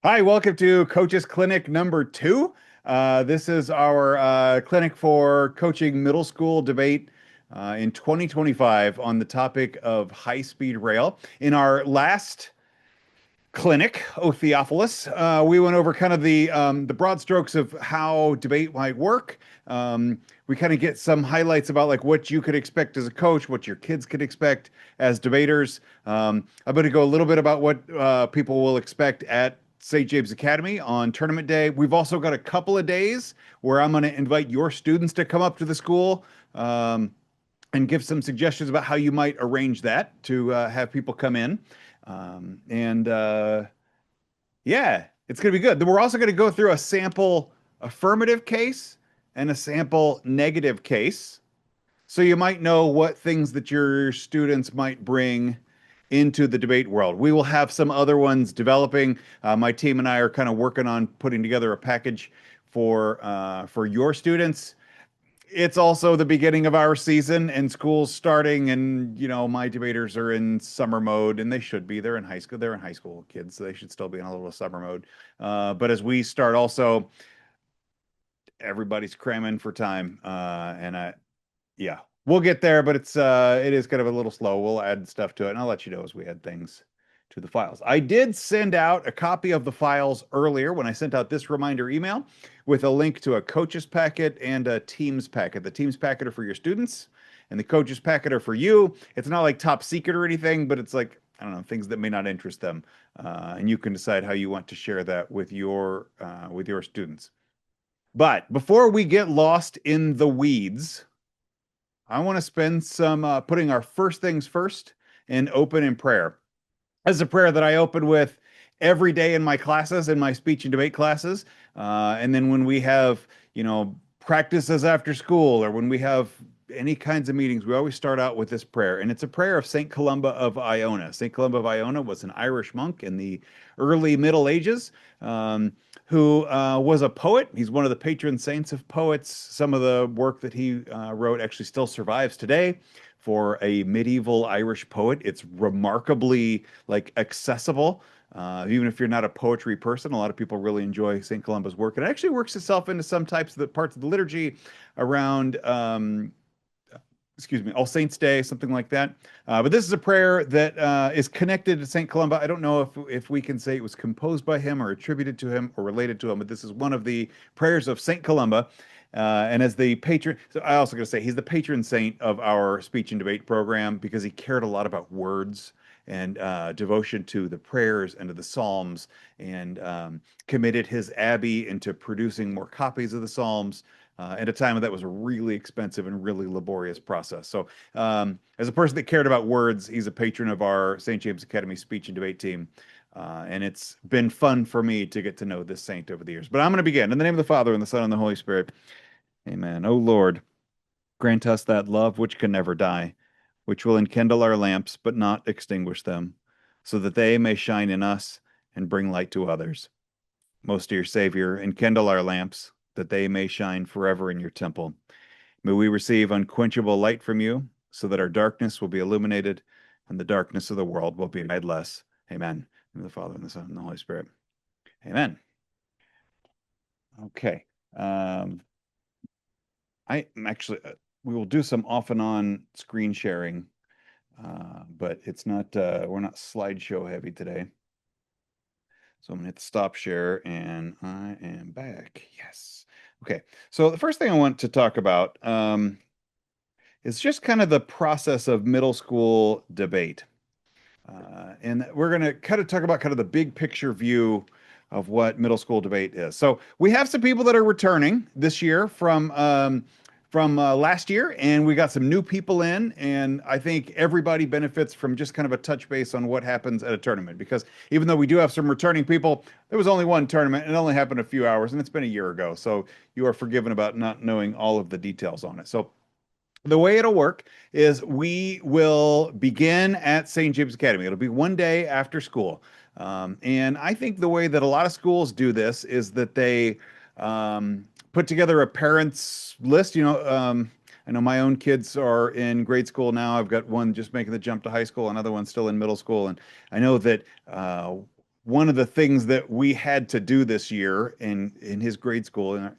Hi, welcome to Coaches Clinic number two. This is our clinic for coaching middle school debate in 2025 on the topic of high-speed rail. In our last clinic, O Theophilus, we went over kind of the broad strokes of how debate might work. We kind of get some highlights about like what you could expect as a coach, what your kids could expect as debaters. I'm going to go a little bit about what people will expect at St. James Academy on tournament day. We've also got a couple of days where I'm going to invite your students to come up to the school. And give some suggestions about how you might arrange that to have people come in. And Yeah, it's going to be good. Then we're also going to go through a sample affirmative case and a sample negative case. So you might know what things that your students might bring into the debate world. We will have some other ones developing. My team and I are kind of working on putting together a package for your students. It's also the beginning of our season and school's starting, and my debaters are in summer mode, and they should be. They're in high school. They're in high school kids, so they should still be in a little summer mode. But as we start, also everybody's cramming for time, yeah, we'll get there, but it is kind of a little slow. We'll add stuff to it, and I'll let you know as we add things to the files. I did send out a copy of the files earlier when I sent out this reminder email with a link to a coaches packet and a teams packet. The teams packet are for your students, and the coaches packet are for you. It's not like top secret or anything, but it's like, I don't know, things that may not interest them, and you can decide how you want to share that with your students. But before we get lost in the weeds, I want to spend some putting our first things first and open in prayer. This is a prayer that I open with every day in my classes, in my speech and debate classes. And then when we have, practices after school or when we have any kinds of meetings, we always start out with this prayer. And it's a prayer of St. Columba of Iona. St. Columba of Iona was an Irish monk in the early Middle Ages, who was a poet. He's one of the patron saints of poets. Some of the work that he wrote actually still survives today. For a medieval Irish poet, it's remarkably like accessible. Even if you're not a poetry person, a lot of people really enjoy St. Columba's work. It actually works itself into some types of the parts of the liturgy around, excuse me, All Saints Day, something like that. But this is a prayer that is connected to St. Columba. I don't know if we can say it was composed by him or attributed to him or related to him, but this is one of the prayers of St. Columba. And as the patron, so I also got to say he's the patron saint of our speech and debate program because he cared a lot about words and devotion to the prayers and to the Psalms, and committed his abbey into producing more copies of the Psalms. At a time that was a really expensive and really laborious process. So, as a person that cared about words, he's a patron of our St. James Academy speech and debate team. And it's been fun for me to get to know this saint over the years. But I'm going to begin in the name of the Father, and the Son, and the Holy Spirit. Amen. O Lord, grant us that love which can never die, which will enkindle our lamps, but not extinguish them, so that they may shine in us and bring light to others. Most dear Savior, enkindle our lamps, that they may shine forever in your temple. May we receive unquenchable light from you, so that our darkness will be illuminated and the darkness of the world will be made less. Amen. In the Father, and the Son, and the Holy Spirit. Amen. Okay. Um, I actually, we will do some off and on screen sharing, but it's not, we're not slideshow heavy today. So I'm gonna hit stop share and I am back. Yes. Okay. So the first thing I want to talk about is just kind of the process of middle school debate. And we're going to kind of talk about kind of the big picture view of what middle school debate is. So we have some people that are returning this year from last year, and we got some new people in, and I think everybody benefits from just kind of a touch base on what happens at a tournament. Because even though we do have some returning people, there was only one tournament, and it only happened a few hours, and it's been a year ago. So you are forgiven about not knowing all of the details on it. So the way it'll work is we will begin at St. James Academy. It'll be one day after school. And I think the way that a lot of schools do this is that they put together a parents list. I know my own kids are in grade school now. I've got one just making the jump to high school, another one still in middle school. And I know that one of the things that we had to do this year in his grade school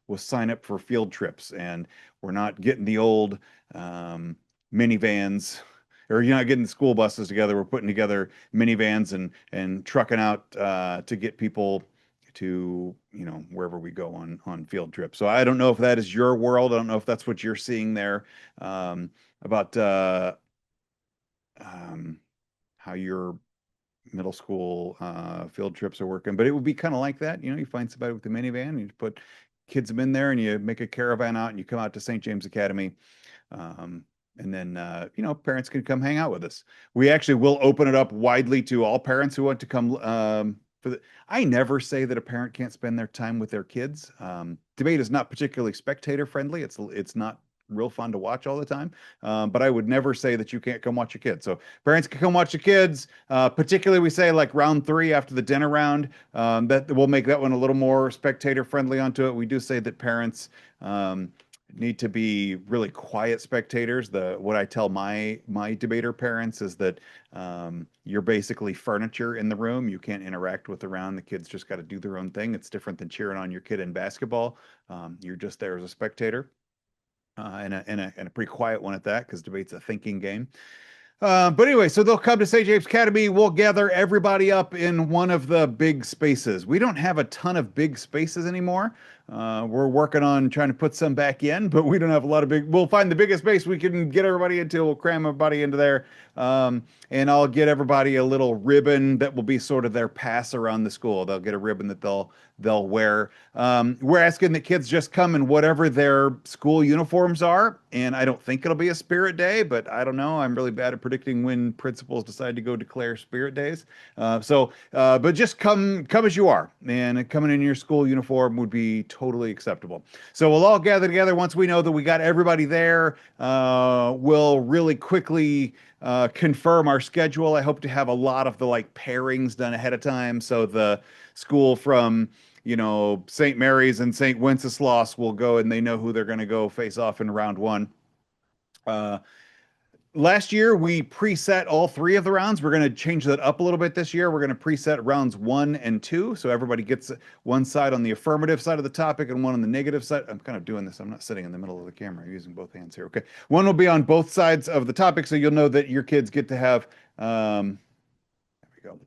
was sign up for field trips, and we're not getting the old minivans, or you're not getting the school buses together. We're putting together minivans and trucking out to get people to wherever we go on field trips. So I don't know if that is your world. I don't know if that's what you're seeing there, about um, how your middle school field trips are working, but it would be kind of like that. You find somebody with a minivan, you put kids them in there, and you make a caravan out, and you come out to St. James Academy. Um, and then, parents can come hang out with us. We actually will open it up widely to all parents who want to come. I never say that a parent can't spend their time with their kids. Debate is not particularly spectator friendly. It's not real fun to watch all the time. But I would never say that you can't come watch your kids. So parents can come watch the kids. Particularly, we say like round three after the dinner round. That we'll make that one a little more spectator friendly onto it. We do say that parents need to be really quiet spectators. What I tell my debater parents is that you're basically furniture in the room. You can't interact with around. The kids just got to do their own thing. It's different than cheering on your kid in basketball. You're just there as a spectator, and a pretty quiet one at that, because debate's a thinking game. But anyway, so they'll come to St. James Academy. We'll gather everybody up in one of the big spaces. We don't have a ton of big spaces anymore. We're working on trying to put some back in, but we don't have a lot of big. We'll find the biggest space we can get everybody into. We'll cram everybody into there. And I'll get everybody a little ribbon that will be sort of their pass around the school. They'll get a ribbon that they'll wear. We're asking the kids just come in whatever their school uniforms are, and I don't think it'll be a spirit day, but I don't know. I'm really bad at predicting when principals decide to go declare spirit days. But just come as you are, and coming in your school uniform would be totally acceptable. So we'll all gather together once we know that we got everybody there. We'll really quickly confirm our schedule. I hope to have a lot of the like pairings done ahead of time, so the school from St. Mary's and St. Wenceslas will go, and they know who they're going to go face off in round one. Uh, Last year, we preset all three of the rounds. We're going to change that up a little bit this year. We're going to preset rounds 1 and 2. So everybody gets one side on the affirmative side of the topic and one on the negative side. I'm kind of doing this. I'm not sitting in the middle of the camera. I'm using both hands here. Okay. One will be on both sides of the topic. So you'll know that your kids get to have, there we go.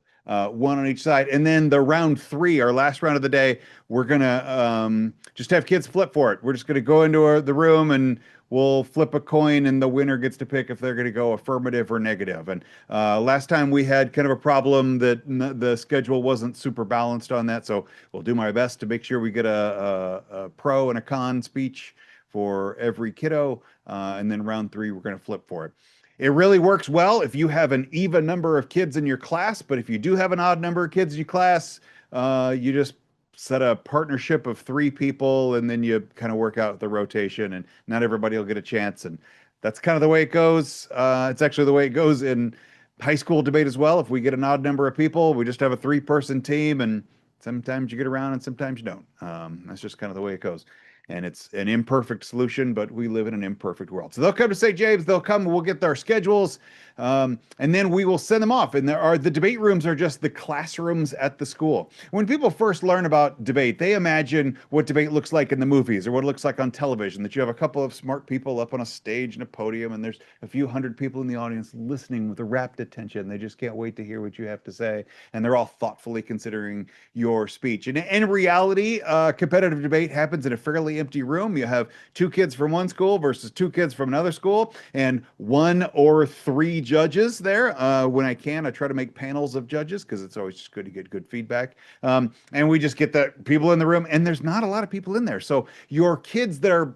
One on each side. And then the round three, our last round of the day, we're going to just have kids flip for it. We're just going to go into the room, and we'll flip a coin, and the winner gets to pick if they're going to go affirmative or negative. And last time we had kind of a problem that the schedule wasn't super balanced on that. So we'll do my best to make sure we get a pro and a con speech for every kiddo. And then round three, we're going to flip for it. It really works well if you have an even number of kids in your class, but if you do have an odd number of kids in your class, you just set a partnership of three people, and then you kind of work out the rotation, and not everybody will get a chance. And that's kind of the way it goes. It's actually the way it goes in high school debate as well. If we get an odd number of people, we just have a three-person team, and sometimes you get around and sometimes you don't. That's just kind of the way it goes. And it's an imperfect solution, but we live in an imperfect world. So they'll come to St. James, they'll come, we'll get their schedules, and then we will send them off. And the debate rooms are just the classrooms at the school. When people first learn about debate, they imagine what debate looks like in the movies or what it looks like on television, that you have a couple of smart people up on a stage and a podium, and there's a few hundred people in the audience listening with a rapt attention. They just can't wait to hear what you have to say, and they're all thoughtfully considering your speech. And in reality, competitive debate happens in a fairly empty room. You have two kids from one school versus two kids from another school, and one or three judges there. When I can, I try to make panels of judges, because it's always just good to get good feedback. And we just get the people in the room, and there's not a lot of people in there. So your kids that are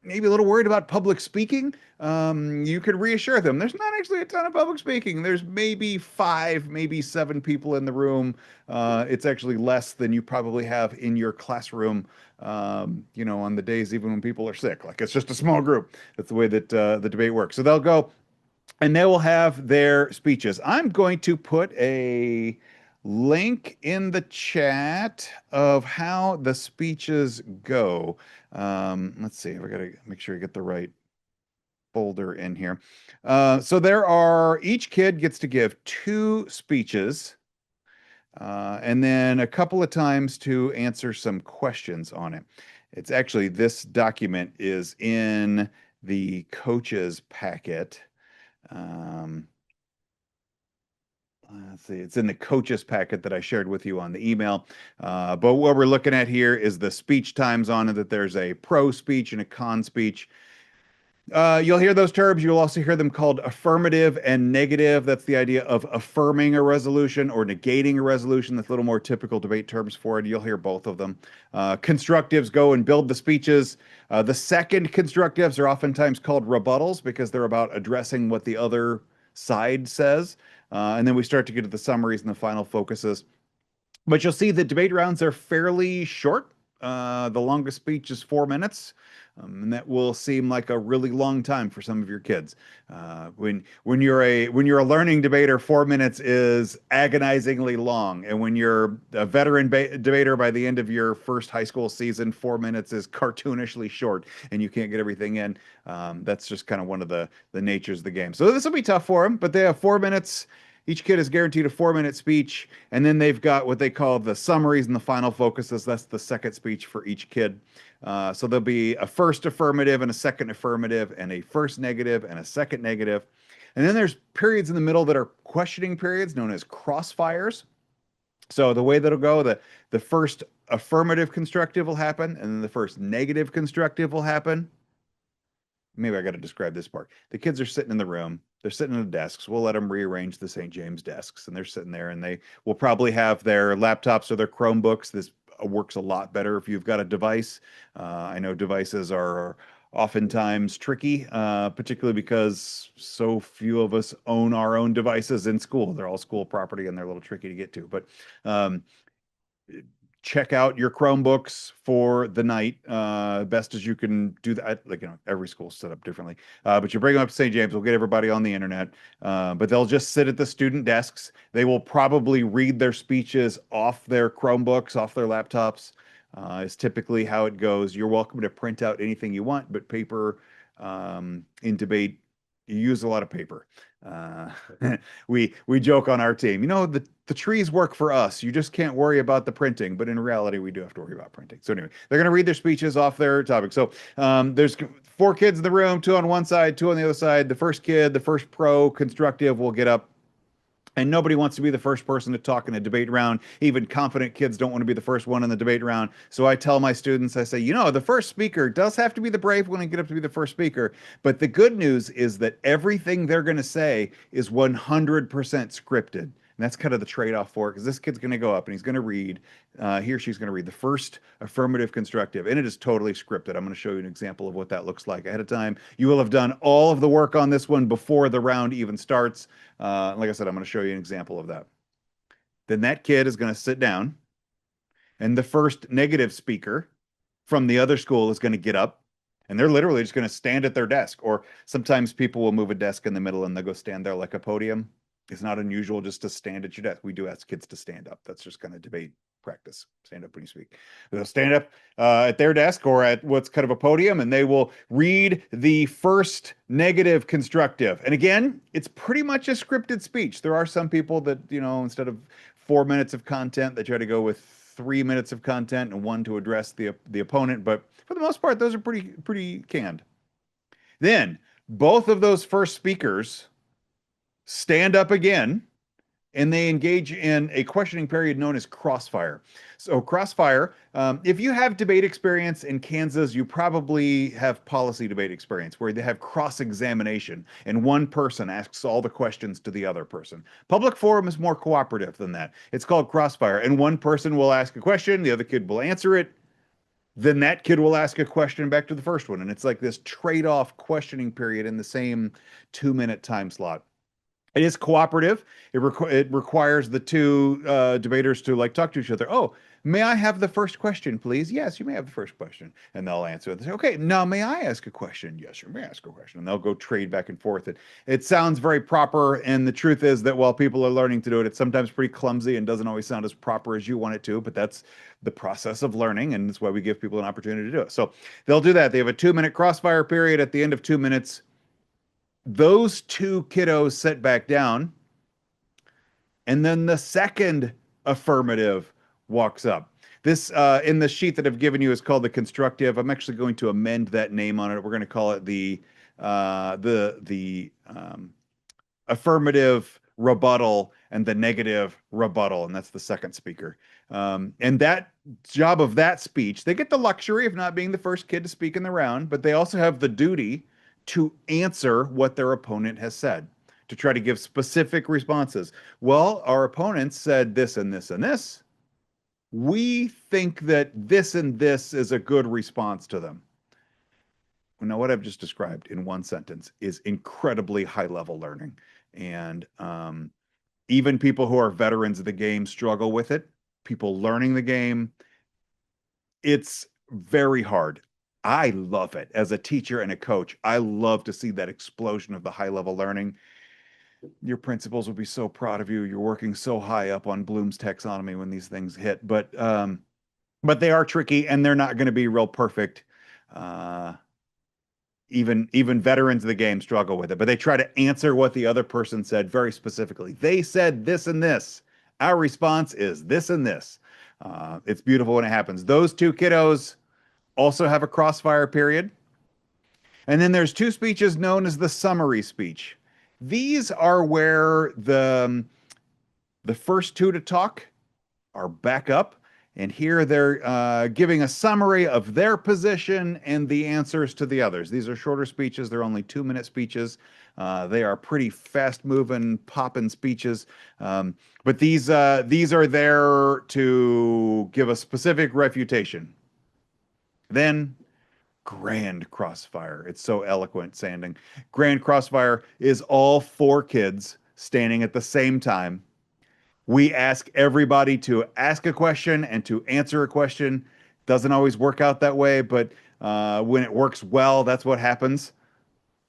maybe a little worried about public speaking, you could reassure them there's not actually a ton of public speaking. There's maybe 5, maybe 7 people in the room. It's actually less than you probably have in your classroom, on the days even when people are sick. Like, it's just a small group. That's the way that the debate works. So they'll go, and they will have their speeches. I'm going to put a link in the chat of how the speeches go. Let's see. I got to make sure I get the right folder in here. So each kid gets to give 2 speeches. and then a couple of times to answer some questions on it. It's actually, this document is in the coaches packet. Um, let's see, it's in the coaches packet that I shared with you on the email. But what we're looking at here is the speech times on it, that there's a pro speech and a con speech. You'll hear those terms. You'll also hear them called affirmative and negative. That's the idea of affirming a resolution or negating a resolution. That's a little more typical debate terms for it. You'll hear both of them. Constructives go and build the speeches. The second constructives are oftentimes called rebuttals because they're about addressing what the other side says. And then we start to get to the summaries and the final focuses. But you'll see the debate rounds are fairly short. The longest speech is 4 minutes, and that will seem like a really long time for some of your kids. When you're a learning debater, 4 minutes is agonizingly long, and when you're a veteran debater by the end of your first high school season, 4 minutes is cartoonishly short, and you can't get everything in. That's just kind of one of the natures of the game. So this will be tough for them, but they have 4 minutes. Each kid is guaranteed a 4 minute speech, and then they've got what they call the summaries and the final focuses. That's the second speech for each kid. So there'll be a first affirmative and a second affirmative, and a first negative and a second negative. And then there's periods in the middle that are questioning periods known as crossfires. So the way that'll go, the first affirmative constructive will happen, and then the first negative constructive will happen. Maybe I got to describe this part. The kids are sitting in the room. They're sitting at the desks. We'll let them rearrange the St. James desks, and they're sitting there, and they will probably have their laptops or their Chromebooks. This works a lot better if you've got a device. I know devices are oftentimes tricky, particularly because so few of us own our own devices in school. They're all school property, and they're a little tricky to get to. But check out your Chromebooks for the night, best as you can do that. Like, every school's set up differently. But you bring them up to St. James, we'll get everybody on the internet. But they'll just sit at the student desks. They will probably read their speeches off their Chromebooks, off their laptops, is typically how it goes. You're welcome to print out anything you want, but paper, in debate, you use a lot of paper. Uh, we joke on our team, the trees work for us. You just can't worry about the printing, but in reality, we do have to worry about printing. So anyway, they're going to read their speeches off their topic. So there's 4 kids in the room, 2 on one side, 2 on the other side. The first kid, the first pro constructive, will get up. And nobody wants to be the first person to talk in a debate round. Even confident kids don't want to be the first one in the debate round. So I tell my students, I say, the first speaker does have to be the brave one and get up to be the first speaker. But the good news is that everything they're going to say is 100% scripted. And that's kind of the trade-off for it, because this kid's going to go up and he's going to read, he or she's going to read the first affirmative constructive, and it is totally scripted. I'm going to show you an example of what that looks like ahead of time. You will have done all of the work on this one before the round even starts. Like I said, I'm going to show you an example of that. Then that kid is going to sit down, and the first negative speaker from the other school is going to get up, and they're literally just going to stand at their desk. Or sometimes people will move a desk in the middle and they'll go stand there like a podium. It's not unusual just to stand at your desk. We do ask kids to stand up. That's just kind of debate practice. Stand up when you speak. They'll stand up at their desk or at what's kind of a podium, and they will read the first negative constructive. And again, it's pretty much a scripted speech. There are some people that, instead of 4 minutes of content, they try to go with 3 minutes of content and 1 to address the opponent. But for the most part, those are pretty canned. Then both of those first speakers stand up again, and they engage in a questioning period known as crossfire. So crossfire, if you have debate experience in Kansas, you probably have policy debate experience where they have cross-examination and one person asks all the questions to the other person. Public forum is more cooperative than that. It's called crossfire, and one person will ask a question, the other kid will answer it, then that kid will ask a question back to the first one, and it's like this trade-off questioning period in the same 2-minute time slot. It is cooperative. It requires the two debaters to talk to each other. Oh, may I have the first question, please? Yes, you may have the first question. And they'll answer it. They say, okay, now may I ask a question? Yes, you may ask a question. And they'll go trade back and forth. It sounds very proper. And the truth is that while people are learning to do it, it's sometimes pretty clumsy and doesn't always sound as proper as you want it to. But that's the process of learning. And that's why we give people an opportunity to do it. So they'll do that. They have a 2-minute crossfire period. At the end of 2 minutes, those 2 kiddos sit back down, and then the second affirmative walks up. This in the sheet that I've given you is called the constructive. I'm actually going to amend that name on it. We're going to call it the affirmative rebuttal and the negative rebuttal, and that's the second speaker. And that job of that speech, they get the luxury of not being the first kid to speak in the round, but they also have the duty to answer what their opponent has said, to try to give specific responses. Well, our opponents said this and this and this. We think that this and this is a good response to them. Now, what I've just described in one sentence is incredibly high level learning. And even people who are veterans of the game struggle with it. People learning the game, it's very hard. I love it as a teacher and a coach. I love to see that explosion of the high level learning. Your principals will be so proud of you. You're working so high up on Bloom's taxonomy when these things hit, but they are tricky and they're not going to be real perfect. Even veterans of the game struggle with it, but they try to answer what the other person said very specifically. They said this and this. Our response is this and this. It's beautiful when it happens. Those two kiddos also have a crossfire period. And then there's two speeches known as the summary speech. These are where the first two to talk are back up. And here they're giving a summary of their position and the answers to the others. These are shorter speeches. They're only 2-minute speeches. They are pretty fast-moving, popping speeches. But these are there to give a specific refutation. Then Grand Crossfire. It's so eloquent sounding. Grand Crossfire is all four kids standing at the same time. We ask everybody to ask a question and to answer a question. Doesn't always work out that way, but when it works well, that's what happens.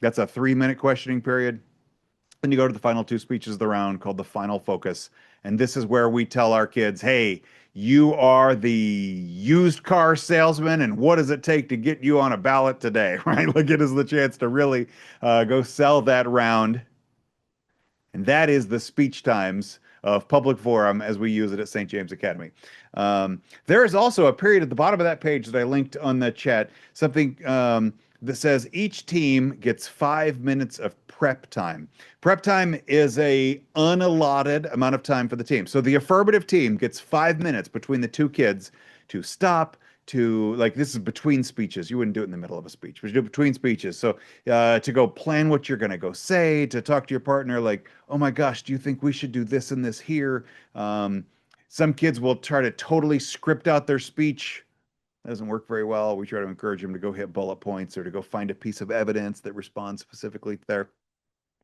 That's a 3-minute questioning period. Then you go to the final two speeches of the round called the final focus. And this is where we tell our kids, hey, you are the used car salesman, and what does it take to get you on a ballot today, right? Like it is the chance to really go sell that round. And that is the speech times of public forum as we use it at St. James Academy. There is also a period at the bottom of that page that I linked on the chat, something that says each team gets 5 minutes of prep time. Prep time is a unallotted amount of time for the team. So the affirmative team gets 5 minutes between the two kids to stop, to like this is between speeches. You wouldn't do it in the middle of a speech, but you do it between speeches. So to go plan what you're going to go say, to talk to your partner, like, oh my gosh, do you think we should do this and this here? Some kids will try to totally script out their speech. That doesn't work very well. We try to encourage them to go hit bullet points or to go find a piece of evidence that responds specifically there.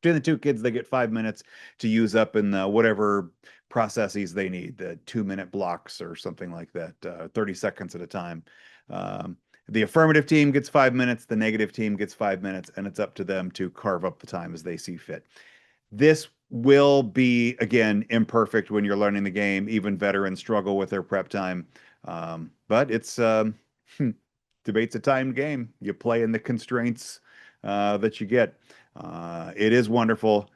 Between the two kids, they get 5 minutes to use up in whatever processes they need, the 2-minute blocks or something like that, 30 seconds at a time. The affirmative team gets 5 minutes, the negative team gets 5 minutes, and it's up to them to carve up the time as they see fit. This will be, again, imperfect when you're learning the game. Even veterans struggle with their prep time. But it's debate's a timed game. You play in the constraints that you get. It is wonderful.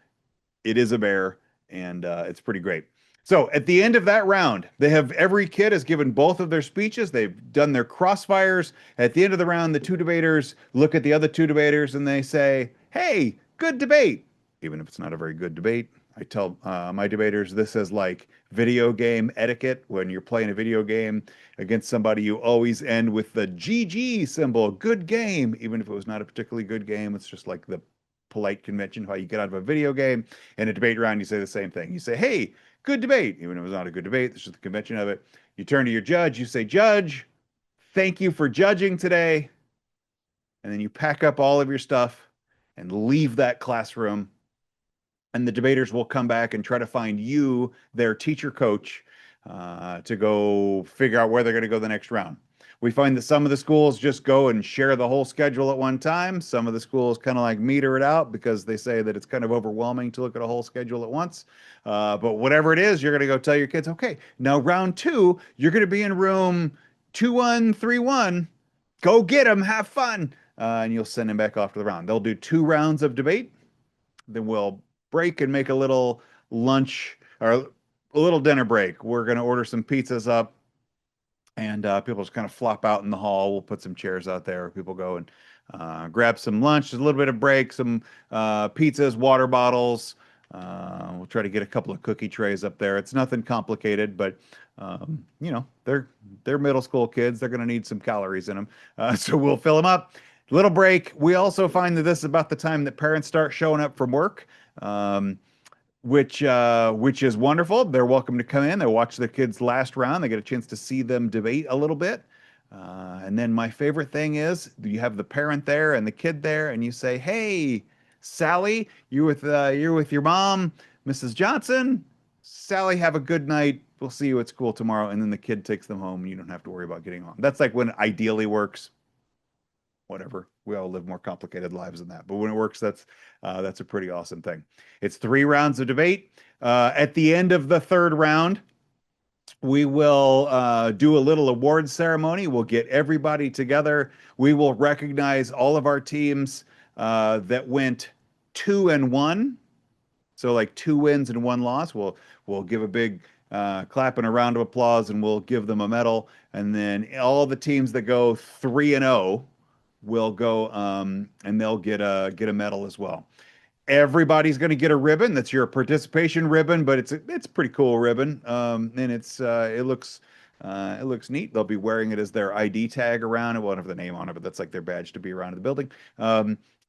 It is a bear, and it's pretty great. So at the end of that round, every kid has given both of their speeches. They've done their crossfires. At the end of the round, the two debaters look at the other two debaters and they say, "Hey, good debate." Even if it's not a very good debate, I tell my debaters this is like video game etiquette. When you're playing a video game against somebody, you always end with the GG symbol, good game. Even if it was not a particularly good game, it's just like the polite convention of how you get out of a video game. In a debate round, you say the same thing. You say, hey, good debate. Even if it was not a good debate, it's just the convention of it. You turn to your judge, you say, Judge, thank you for judging today. And then you pack up all of your stuff and leave that classroom. And the debaters will come back and try to find you, their teacher coach, to go figure out where they're going to go the next round. We find that some of the schools just go and share the whole schedule at one time. Some of the schools kind of like meter it out because they say that it's kind of overwhelming to look at a whole schedule at once. But whatever it is, you're going to go tell your kids, okay, now round 2, you're going to be in room 2131. Go get them, have fun. And you'll send them back off to the round. They'll do 2 rounds of debate. Then we'll break and make a little lunch or a little dinner break. We're going to order some pizzas up, and people just kind of flop out in the hall. We'll put some chairs out there. People go and grab some lunch, just a little bit of break, some pizzas, water bottles. We'll try to get a couple of cookie trays up there. It's nothing complicated, but they're middle school kids. They're going to need some calories in them, so we'll fill them up. Little break. We also find that this is about the time that parents start showing up from work. Um, which is wonderful. They're welcome to come in. They watch the kids last round. They get a chance to see them debate a little bit. And then my favorite thing is you have the parent there and the kid there, and you say, "Hey, Sally, you're with your mom, Mrs. Johnson. Sally, have a good night. We'll see you at school tomorrow." And then the kid takes them home, and you don't have to worry about getting home. That's like when it ideally works. Whatever. We all live more complicated lives than that. But when it works, that's a pretty awesome thing. It's 3 rounds of debate. At the end of the third round, we will do a little award ceremony. We'll get everybody together. We will recognize all of our teams that went 2-1. So like 2 wins and 1 loss. We'll give a big clap and a round of applause, and we'll give them a medal. And then all the teams that go 3-0 will go and they'll get a medal as well. Everybody's going to get a ribbon. That's your participation ribbon, but it's a pretty cool ribbon. And it looks neat. They'll be wearing it as their ID tag around. It won't have the name on it, but that's like their badge to be around the building.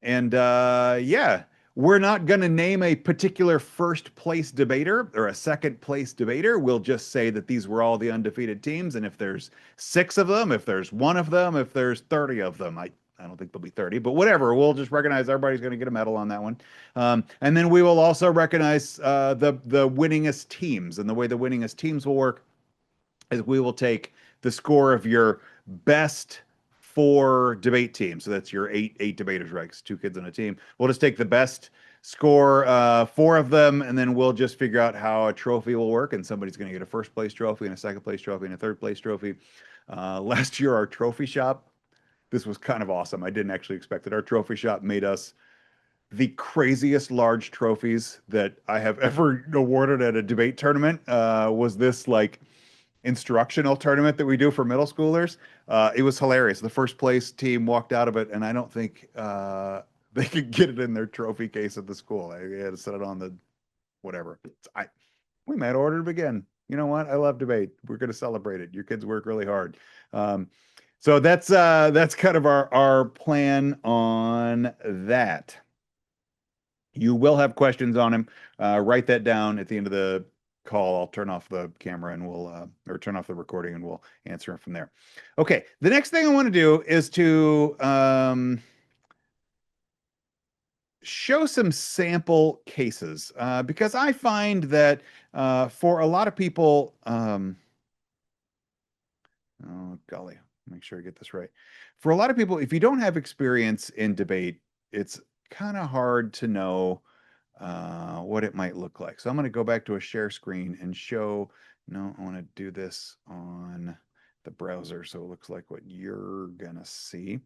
Yeah, we're not going to name a particular first place debater or a second place debater. We'll just say that these were all the undefeated teams. And if there's 6 of them, if there's 1 of them, if there's 30 of them, I don't think there'll be 30, but whatever. We'll just recognize everybody's going to get a medal on that one. And then we will also recognize the winningest teams. And the way the winningest teams will work is we will take the score of your best 4 debate teams. So that's your eight debaters, right? 'Cause 2 kids on a team. We'll just take the best score, 4 of them, and then we'll just figure out how a trophy will work. And somebody's going to get a first place trophy and a second place trophy and a third place trophy. Last year, our trophy shop, this was kind of awesome. I didn't actually expect it. Our trophy shop made us the craziest large trophies that I have ever awarded at a debate tournament. Was this like instructional tournament that we do for middle schoolers? It was hilarious. The first place team walked out of it, and I don't think they could get it in their trophy case at the school. I had to set it on the whatever. We might order it again. You know what? I love debate. We're going to celebrate it. Your kids work really hard. So that's kind of our plan on that. You will have questions on him. Write that down at the end of the call. I'll turn off the camera and or turn off the recording, and we'll answer it from there. Okay. The next thing I want to do is to show some sample cases because I find that for a lot of people, oh golly, make sure I get this right. For a lot of people, if you don't have experience in debate, it's kind of hard to know what it might look like. So I'm going to go back to a share screen and show. No, I want to do this on the browser so it looks like what you're going to see.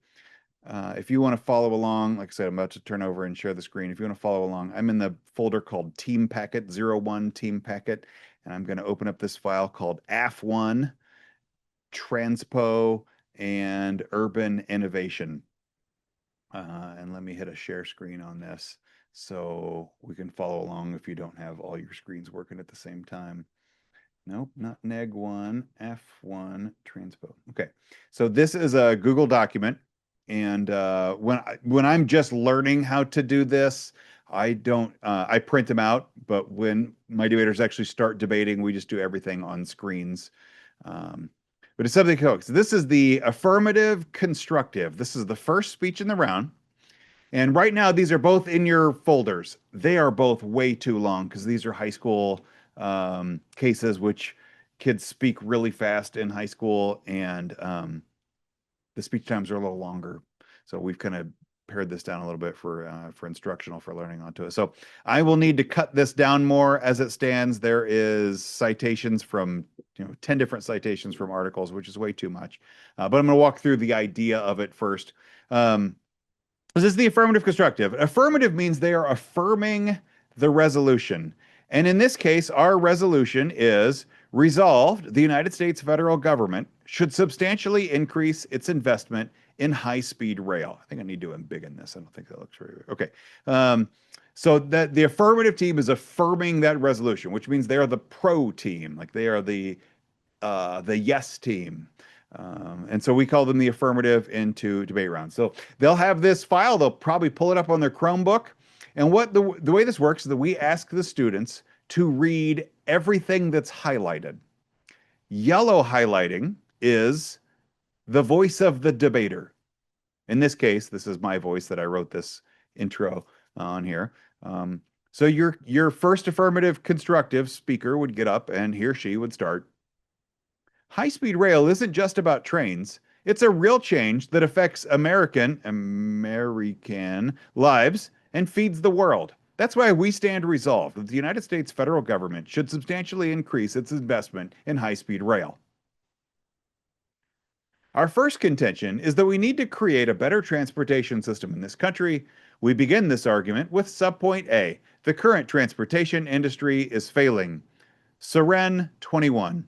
If you want to follow along, like I said, I'm about to turn over and share the screen. If you want to follow along, I'm in the folder called Team Packet, 01 Team Packet, and I'm going to open up this file called AF1 Transpo and Urban Innovation. And let me hit a share screen on this so we can follow along if you don't have all your screens working at the same time. Nope, not Neg1, F1 Transpo. Okay, so this is a Google document. And when I'm just learning how to do this, I print them out. But when my debaters actually start debating, we just do everything on screens. But it's something cool. So this is the affirmative constructive. This is the first speech in the round. And right now, these are both in your folders. They are both way too long because these are high school cases, which kids speak really fast in high school. And the speech times are a little longer. So we've kind of pared this down a little bit for instructional, for learning onto it. So I will need to cut this down more as it stands. There is citations from 10 different citations from articles, which is way too much. But I'm going to walk through the idea of it first. This is the affirmative constructive. Affirmative means they are affirming the resolution. And in this case, our resolution is resolved: the United States federal government should substantially increase its investment in high-speed rail. I think I need to embiggen this. I don't think that looks very good. Okay. Um, so that the affirmative team is affirming that resolution, which means they are the pro team, like they are the yes team. And so we call them the affirmative into debate rounds. So they'll have this file, they'll probably pull it up on their Chromebook. And what the way this works is that we ask the students to read everything that's highlighted. Yellow highlighting is the voice of the debater. In this case, this is my voice that I wrote this intro on here. So your first affirmative constructive speaker would get up and he or she would start. High-speed rail isn't just about trains. It's a real change that affects American lives and feeds the world. That's why we stand resolved that the United States federal government should substantially increase its investment in high-speed rail. Our first contention is that we need to create a better transportation system in this country. We begin this argument with subpoint A. The current transportation industry is failing. Seren 21.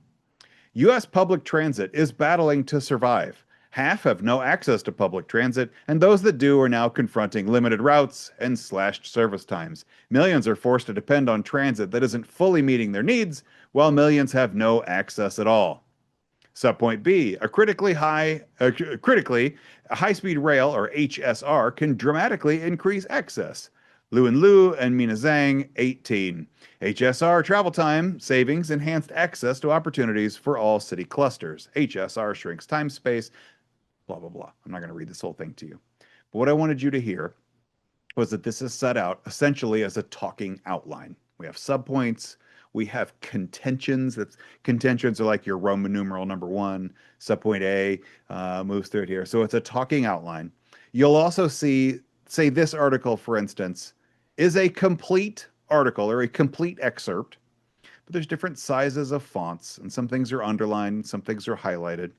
U.S. public transit is battling to survive. Half have no access to public transit, and those that do are now confronting limited routes and slashed service times. Millions are forced to depend on transit that isn't fully meeting their needs, while millions have no access at all. Subpoint B, critically, high-speed rail, or HSR, can dramatically increase access. Lu and Lu and Mina Zhang, 18. HSR travel time savings enhanced access to opportunities for all city clusters. HSR shrinks time space, blah, blah, blah. I'm not going to read this whole thing to you. But what I wanted you to hear was that this is set out essentially as a talking outline. We have subpoints. We have contentions. Contentions are like your Roman numeral number 1. Subpoint A moves through it here. So it's a talking outline. You'll also say this article, for instance, is a complete article or a complete excerpt, but there's different sizes of fonts, and some things are underlined, some things are highlighted.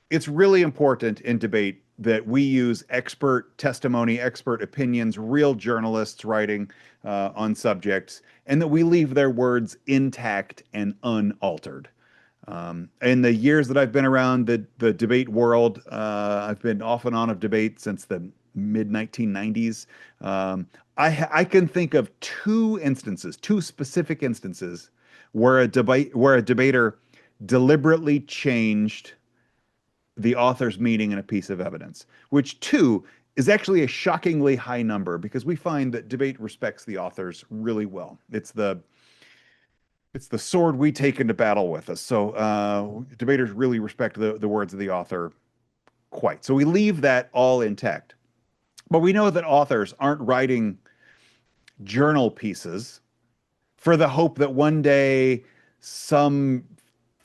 It's really important in debate that we use expert testimony, expert opinions, real journalists writing on subjects, and that we leave their words intact and unaltered. In the years that I've been around the debate world, I've been off and on of debate since the mid 1990s. I can think of two specific instances where a debater deliberately changed the author's meaning in a piece of evidence, which two is actually a shockingly high number because we find that debate respects the authors really well. It's the sword we take into battle with us. So debaters really respect the words of the author quite. So we leave that all intact. But we know that authors aren't writing journal pieces for the hope that one day some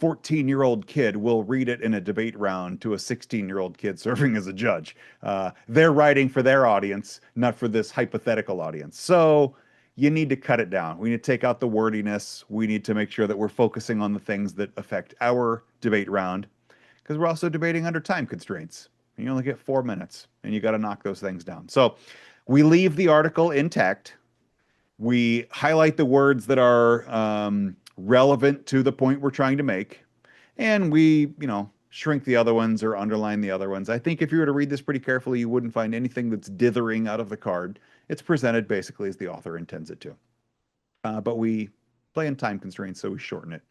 14-year-old kid will read it in a debate round to a 16-year-old kid serving as a judge. They're writing for their audience, not for this hypothetical audience. So you need to cut it down. We need to take out the wordiness. We need to make sure that we're focusing on the things that affect our debate round, because we're also debating under time constraints. You only get 4 minutes, and you got to knock those things down. So we leave the article intact. We highlight the words that are relevant to the point we're trying to make, and we, shrink the other ones or underline the other ones. I think if you were to read this pretty carefully, you wouldn't find anything that's dithering out of the card. It's presented basically as the author intends it to. But we play in time constraints, so we shorten it.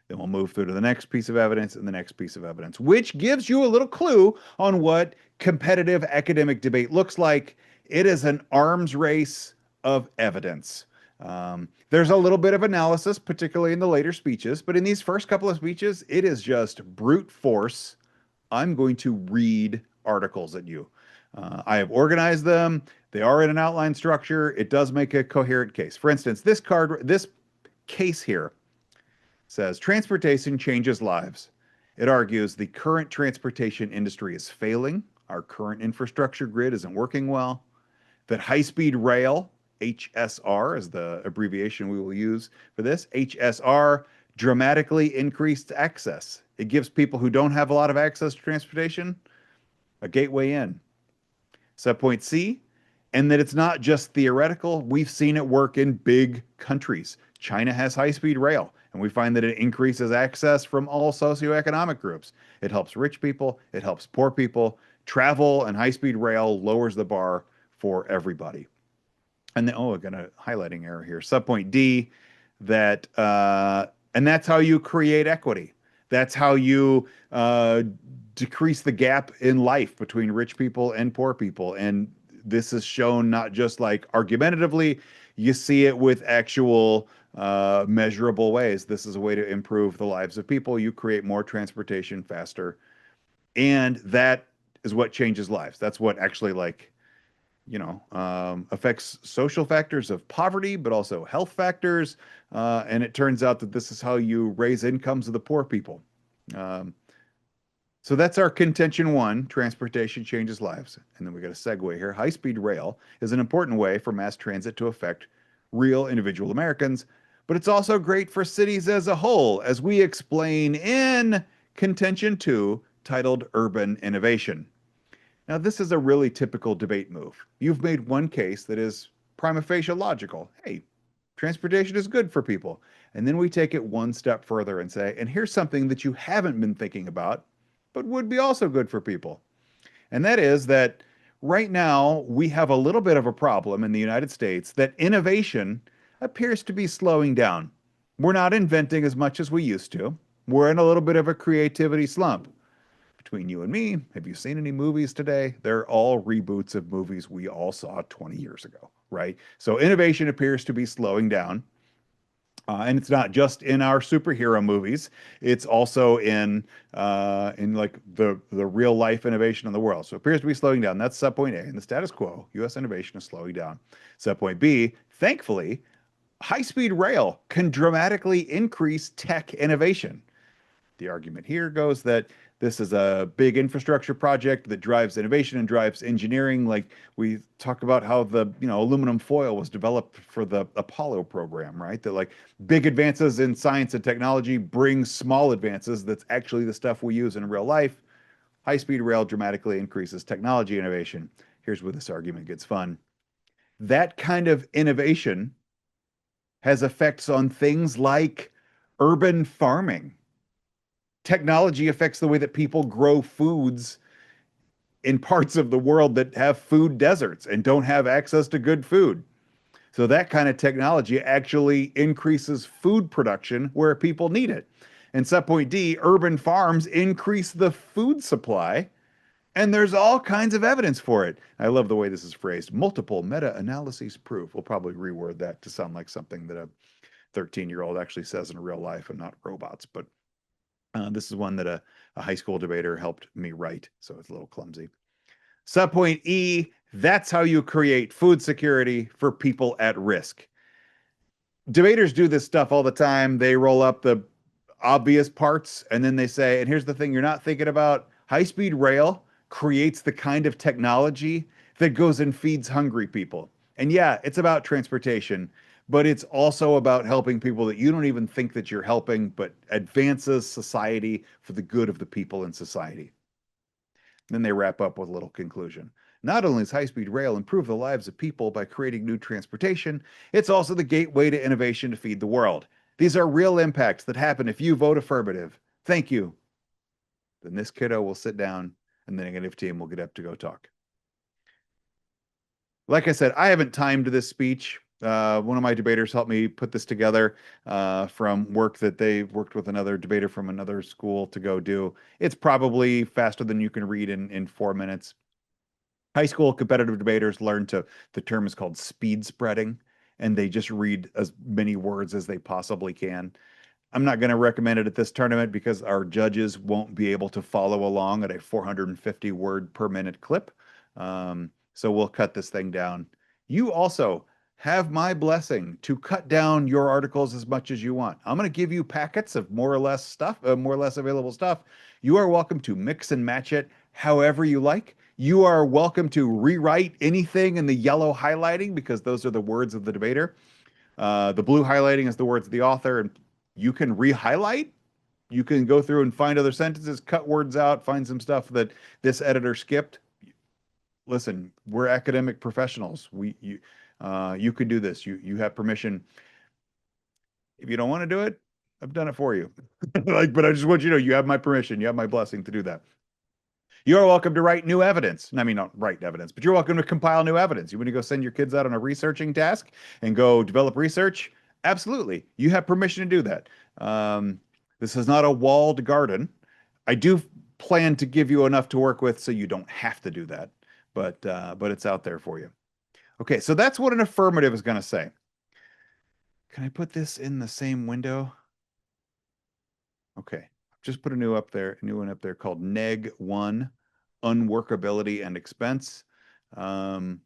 Then we'll move through to the next piece of evidence and the next piece of evidence, which gives you a little clue on what competitive academic debate looks like. It is an arms race of evidence. There's a little bit of analysis, particularly in the later speeches, but in these first couple of speeches, it is just brute force. I'm going to read articles at you. I have organized them. They are in an outline structure. It does make a coherent case. For instance, this case here says transportation changes lives. It argues the current transportation industry is failing. Our current infrastructure grid isn't working well. That high-speed rail, HSR is the abbreviation we will use for this, HSR dramatically increased access. It gives people who don't have a lot of access to transportation a gateway in. Subpoint C, and that it's not just theoretical. We've seen it work in big countries. China has high-speed rail, and we find that it increases access from all socioeconomic groups. It helps rich people, it helps poor people. Travel and high-speed rail lowers the bar for everybody. And then, oh, I got a highlighting error here. Subpoint D, that and that's how you create equity. That's how you decrease the gap in life between rich people and poor people. And this is shown not just like argumentatively, you see it with actual measurable ways. This is a way to improve the lives of people. You create more transportation faster, and that is what changes lives. That's what actually like affects social factors of poverty, but also health factors. And it turns out that this is how you raise incomes of the poor people. Um, so that's our contention one: transportation changes lives. And then we got a segue here. High-speed rail is an important way for mass transit to affect real individual Americans, but it's also great for cities as a whole, as we explain in contention two, titled Urban Innovation. Now, this is a really typical debate move. You've made one case that is prima facie logical. Hey, transportation is good for people. And then we take it one step further and say, and here's something that you haven't been thinking about, but would be also good for people. And that is that right now we have a little bit of a problem in the United States that innovation appears to be slowing down. We're not inventing as much as we used to. We're in a little bit of a creativity slump. Between you and me, have you seen any movies today? They're all reboots of movies we all saw 20 years ago, right? So innovation appears to be slowing down. And it's not just in our superhero movies. It's also in like the real life innovation in the world. So it appears to be slowing down. That's subpoint A. In the status quo, U.S. innovation is slowing down. Subpoint B, thankfully, high-speed rail can dramatically increase tech innovation. The argument here goes that this is a big infrastructure project that drives innovation and drives engineering. Like we talk about how the aluminum foil was developed for the Apollo program, right? That like big advances in science and technology bring small advances. That's actually the stuff we use in real life. High-speed rail dramatically increases technology innovation. Here's where this argument gets fun. That kind of innovation has effects on things like urban farming. Technology affects the way that people grow foods in parts of the world that have food deserts and don't have access to good food. So that kind of technology actually increases food production where people need it. And subpoint D, urban farms increase the food supply, and there's all kinds of evidence for it. I love the way this is phrased. Multiple meta-analyses prove. We'll probably reword that to sound like something that a 13-year-old actually says in real life and not robots. But this is one that a high school debater helped me write, so it's a little clumsy. Subpoint E, that's how you create food security for people at risk. Debaters do this stuff all the time. They roll up the obvious parts and then they say, and here's the thing you're not thinking about: high-speed rail creates the kind of technology that goes and feeds hungry people. And yeah, it's about transportation, but it's also about helping people that you don't even think that you're helping, but advances society for the good of the people in society. Then they wrap up with a little conclusion. Not only does high-speed rail improve the lives of people by creating new transportation, it's also the gateway to innovation to feed the world. These are real impacts that happen if you vote affirmative. Thank you. Then this kiddo will sit down, and the negative team will get up to go talk. Like I said, I haven't timed this speech. One of my debaters helped me put this together from work that they worked with another debater from another school to go do. It's probably faster than you can read in 4 minutes. High school competitive debaters learn the term is called speed spreading, and they just read as many words as they possibly can. I'm not going to recommend it at this tournament because our judges won't be able to follow along at a 450 word per minute clip. So we'll cut this thing down. You also have my blessing to cut down your articles as much as you want. I'm going to give you packets of more or less stuff, more or less available stuff. You are welcome to mix and match it however you like. You are welcome to rewrite anything in the yellow highlighting because those are the words of the debater. The blue highlighting is the words of the author, and you can re-highlight. You can go through and find other sentences, cut words out, find some stuff that this editor skipped. Listen, we're academic professionals. You could do this. You have permission. If you don't want to do it, I've done it for you. Like, but I just want you to know you have my permission, you have my blessing to do that. You're welcome to write new evidence. I mean, not write evidence, but you're welcome to compile new evidence. You want to go send your kids out on a researching task and go develop research? Absolutely. You have permission to do that. This is not a walled garden. I do plan to give you enough to work with so you don't have to do that, but it's out there for you. Okay, so that's what an affirmative is going to say. Can I put this in the same window? Okay, just put a new one up there called Neg 1, Unworkability and Expense. Um,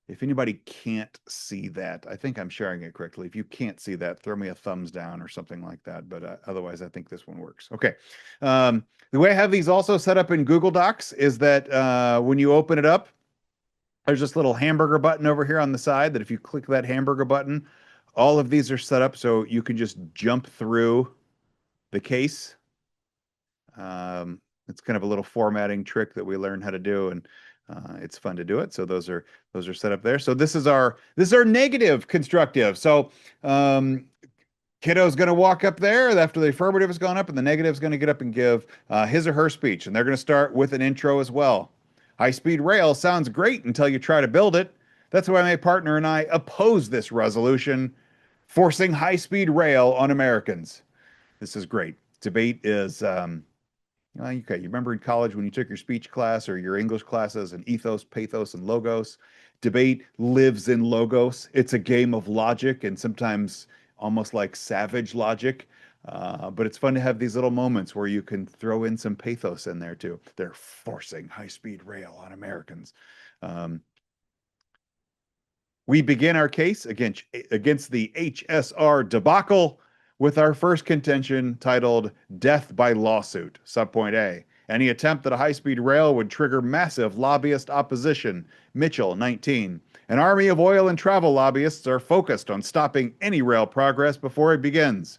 if anybody can't see that, I think I'm sharing it correctly. If you can't see that, throw me a thumbs down or something like that. But otherwise, I think this one works. Okay. The way I have these also set up in Google Docs is that when you open it up, there's this little hamburger button over here on the side that if you click that hamburger button, all of these are set up so you can just jump through the case. It's kind of a little formatting trick that we learned how to do, and it's fun to do it. So those are set up there. So this is our negative constructive. So kiddo's going to walk up there after the affirmative has gone up, and the negative is going to get up and give his or her speech, and they're going to start with an intro as well. High-speed rail sounds great until you try to build it. That's why my partner and I oppose this resolution, forcing high-speed rail on Americans. This is great. Debate is okay, you remember in college when you took your speech class or your English classes and ethos, pathos, and logos? Debate lives in logos. It's a game of logic and sometimes almost like savage logic. But it's fun to have these little moments where you can throw in some pathos in there too. They're forcing high-speed rail on Americans. Um, we begin our case against the HSR debacle with our first contention titled Death by Lawsuit. Subpoint A. Any attempt at a high-speed rail would trigger massive lobbyist opposition. Mitchell, 19. An army of oil and travel lobbyists are focused on stopping any rail progress before it begins.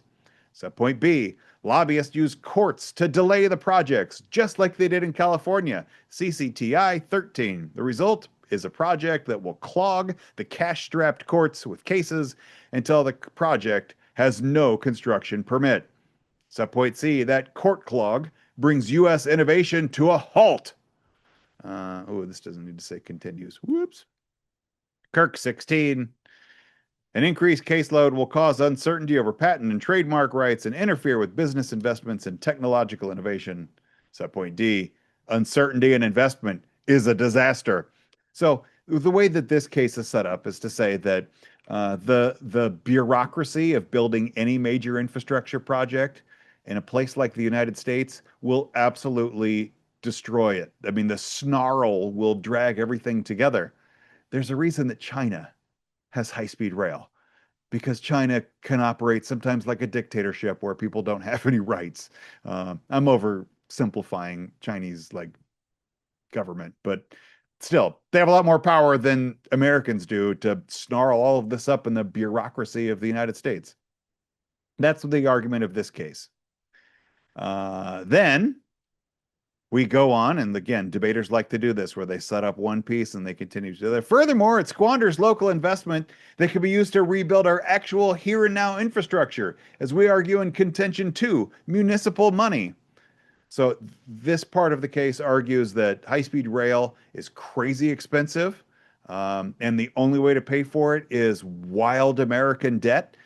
Subpoint B. Lobbyists use courts to delay the projects, just like they did in California. CCTI 13. The result is a project that will clog the cash-strapped courts with cases until the project has no construction permit. Subpoint C, that court clog brings U.S. innovation to a halt. This doesn't need to say continues. Whoops. Kirk, 16. An increased caseload will cause uncertainty over patent and trademark rights and interfere with business investments and technological innovation. Subpoint D, uncertainty in investment is a disaster. So the way that this case is set up is to say that the bureaucracy of building any major infrastructure project in a place like the United States will absolutely destroy it. I mean, the snarl will drag everything together. There's a reason that China has high-speed rail because China can operate sometimes like a dictatorship where people don't have any rights. I'm oversimplifying Chinese like government, but still, they have a lot more power than Americans do to snarl all of this up in the bureaucracy of the United States. That's the argument of this case. Then we go on, and again, debaters like to do this where they set up one piece and they continue to do that. Furthermore, it squanders local investment that could be used to rebuild our actual here and now infrastructure, as we argue in contention 2, municipal money. So this part of the case argues that high-speed rail is crazy expensive, and the only way to pay for it is wild American debt.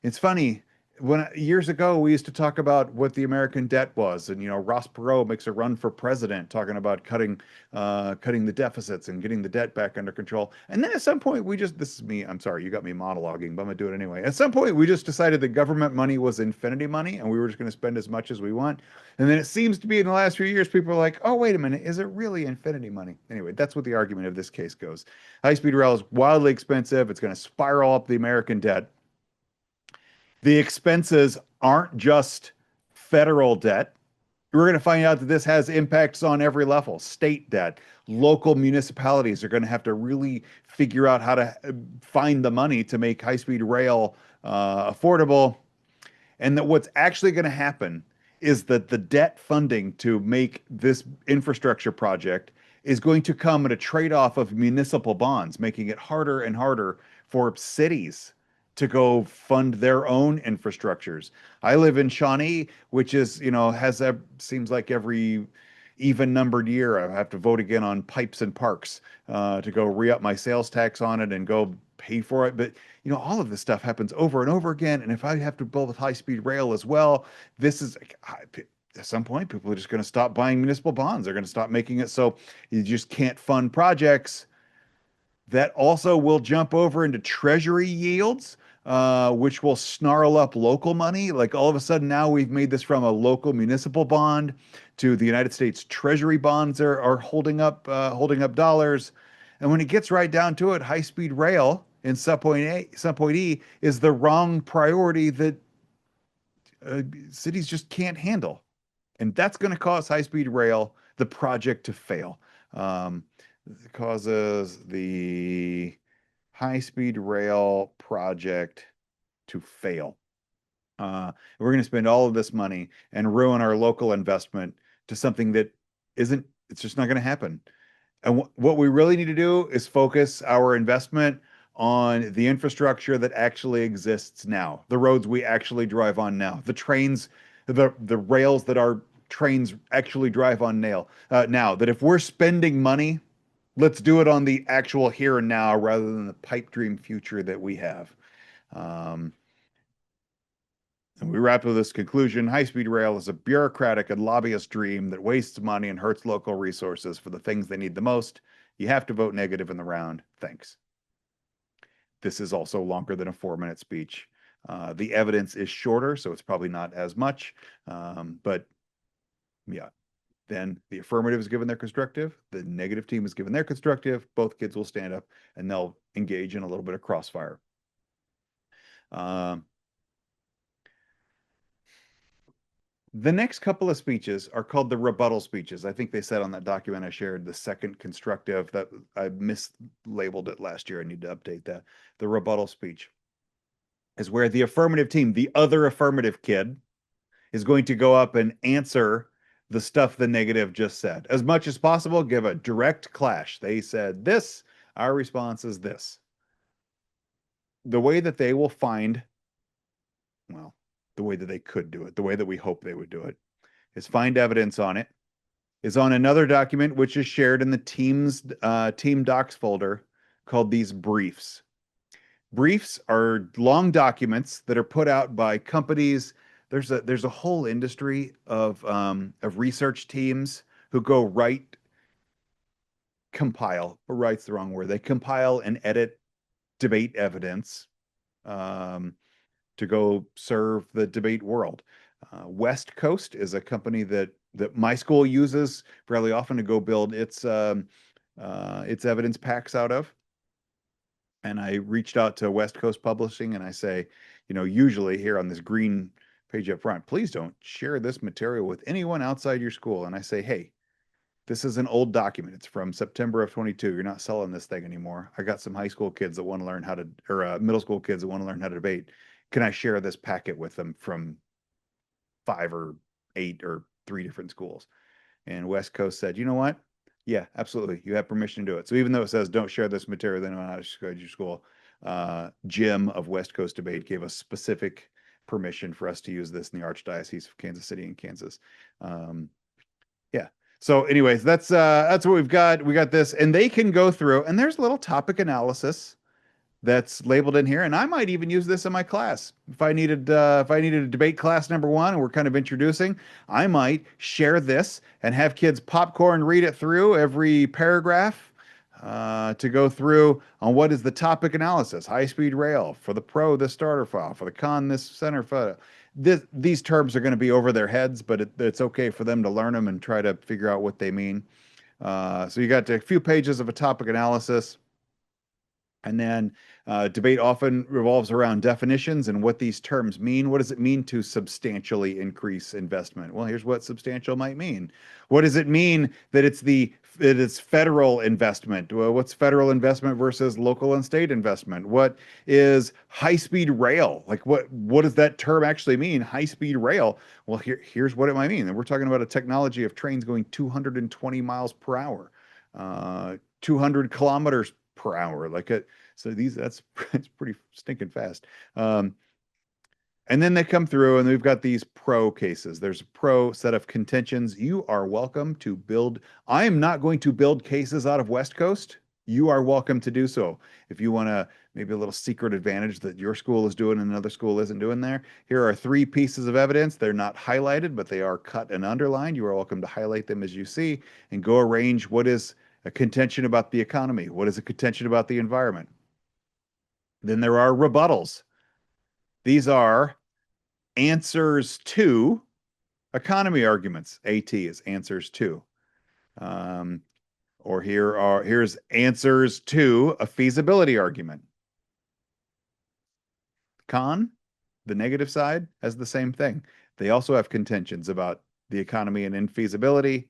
It's funny, when years ago we used to talk about what the American debt was, and Ross Perot makes a run for president talking about cutting the deficits and getting the debt back under control. And then at some point this is me, I'm sorry, you got me monologuing, but I'm gonna do it anyway. At some point we just decided that government money was infinity money and we were just gonna spend as much as we want. And then it seems to be in the last few years people are like, oh, wait a minute, is it really infinity money? Anyway, that's what the argument of this case goes. High-speed rail is wildly expensive. It's gonna spiral up the American debt. The expenses aren't just federal debt. We're going to find out that this has impacts on every level. State debt, local municipalities are going to have to really figure out how to find the money to make high-speed rail affordable. And that what's actually going to happen is that the debt funding to make this infrastructure project is going to come at a trade-off of municipal bonds, making it harder and harder for cities to go fund their own infrastructures. I live in Shawnee, which is, has a seems like every even numbered year I have to vote again on pipes and parks to go re-up my sales tax on it and go pay for it. But all of this stuff happens over and over again. And if I have to build a high-speed rail as well, this is at some point people are just going to stop buying municipal bonds. They're going to stop making it so you just can't fund projects that also will jump over into treasury yields, which will snarl up local money. Like all of a sudden now we've made this from a local municipal bond to the United States Treasury bonds are holding up dollars. And when it gets right down to it, high-speed rail in subpoint E is the wrong priority that cities just can't handle. And that's going to cause high-speed rail, the project, to fail. It causes the high-speed rail project to fail. We're going to spend all of this money and ruin our local investment to something that it's just not going to happen. And what we really need to do is focus our investment on the infrastructure that actually exists now, the roads we actually drive on now, the trains, the rails that our trains actually drive on now. That if we're spending money, let's do it on the actual here and now rather than the pipe dream future that we have. And we wrap with this conclusion. High-speed rail is a bureaucratic and lobbyist dream that wastes money and hurts local resources for the things they need the most. You have to vote negative in the round. Thanks. This is also longer than a 4-minute speech. The evidence is shorter, so it's probably not as much. But yeah, then the affirmative is given their constructive, the negative team is given their constructive, both kids will stand up and they'll engage in a little bit of crossfire. The next couple of speeches are called the rebuttal speeches. I think they said on that document I shared the second constructive, that I mislabeled it last year. I need to update that. The rebuttal speech is where the affirmative team, the other affirmative kid, is going to go up and answer the stuff the negative just said. As much as possible, give a direct clash. They said this, our response is this. The way that they will find, well, the way that they could do it, the way that we hope they would do it, is find evidence on it, is on another document which is shared in the team docs folder called these briefs. Briefs are long documents that are put out by companies. There's a whole industry of research teams who go compile, or write's the wrong word. They compile and edit debate evidence to go serve the debate world. West Coast is a company that my school uses fairly often to go build its evidence packs out of. And I reached out to West Coast Publishing and I say, usually here on this green page up front, please don't share this material with anyone outside your school. And I say, hey, this is an old document. It's from September of 22. You're not selling this thing anymore. I got some high school kids that want to learn how to, or middle school kids that want to learn how to debate. Can I share this packet with them from 5 or 8 or 3 different schools? And West Coast said, you know what? Yeah, absolutely. You have permission to do it. So even though it says don't share this material with anyone out of your school, Jim of West Coast Debate gave us specific permission for us to use this in the Archdiocese of Kansas City and Kansas. Yeah. So anyways, that's what we've got. We got this, and they can go through, and there's a little topic analysis that's labeled in here, and I might even use this in my class. If I needed a debate class number 1 and we're kind of introducing, I might share this and have kids popcorn read it through every paragraph to go through on what is the topic analysis. High-speed rail, for the pro, this starter file, for the con, this center file. These terms are going to be over their heads, but it's okay for them to learn them and try to figure out what they mean. So you got a few pages of a topic analysis. And then debate often revolves around definitions and what these terms mean. What does it mean to substantially increase investment? Well, here's what substantial might mean. What does it mean that it's federal investment? Well, what's federal investment versus local and state investment? What is high-speed rail? Like what does that term actually mean? High-speed rail. Well, here's what it might mean. And we're talking about a technology of trains going 220 miles per hour, 200 kilometers per hour. So that's it's pretty stinking fast. Um, and then they come through, and we've got these pro cases. There's a pro set of contentions. You are welcome to build. I am not going to build cases out of West Coast. You are welcome to do so. If you want to, maybe a little secret advantage that your school is doing and another school isn't doing there, here are three pieces of evidence. They're not highlighted, but they are cut and underlined. You are welcome to highlight them as you see and go arrange what is a contention about the economy, what is a contention about the environment. Then there are rebuttals. These are answers to economy arguments. AT is answers to. Um, or here's answers to a feasibility argument. Con, the negative side, has the same thing. They also have contentions about the economy and infeasibility.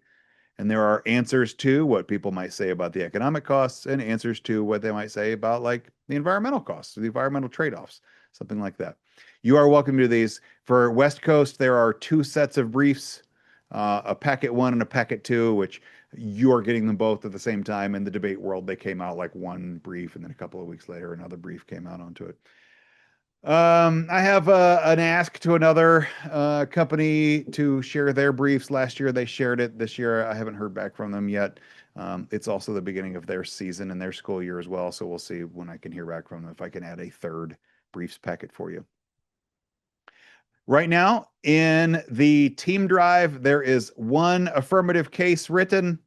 And there are answers to what people might say about the economic costs and answers to what they might say about like the environmental costs or the environmental trade-offs, something like that. You are welcome to these. For West Coast, there are two sets of briefs, a packet one and a packet two, which you are getting them both at the same time. In the debate world, they came out like one brief, and then a couple of weeks later, another brief came out onto it. I have an ask to another company to share their briefs. Last year they shared it. This year I haven't heard back from them yet. It's also the beginning of their season and their school year as well, so we'll see when I can hear back from them if I can add a third briefs packet for you. Right now in the team drive, there is one affirmative case written.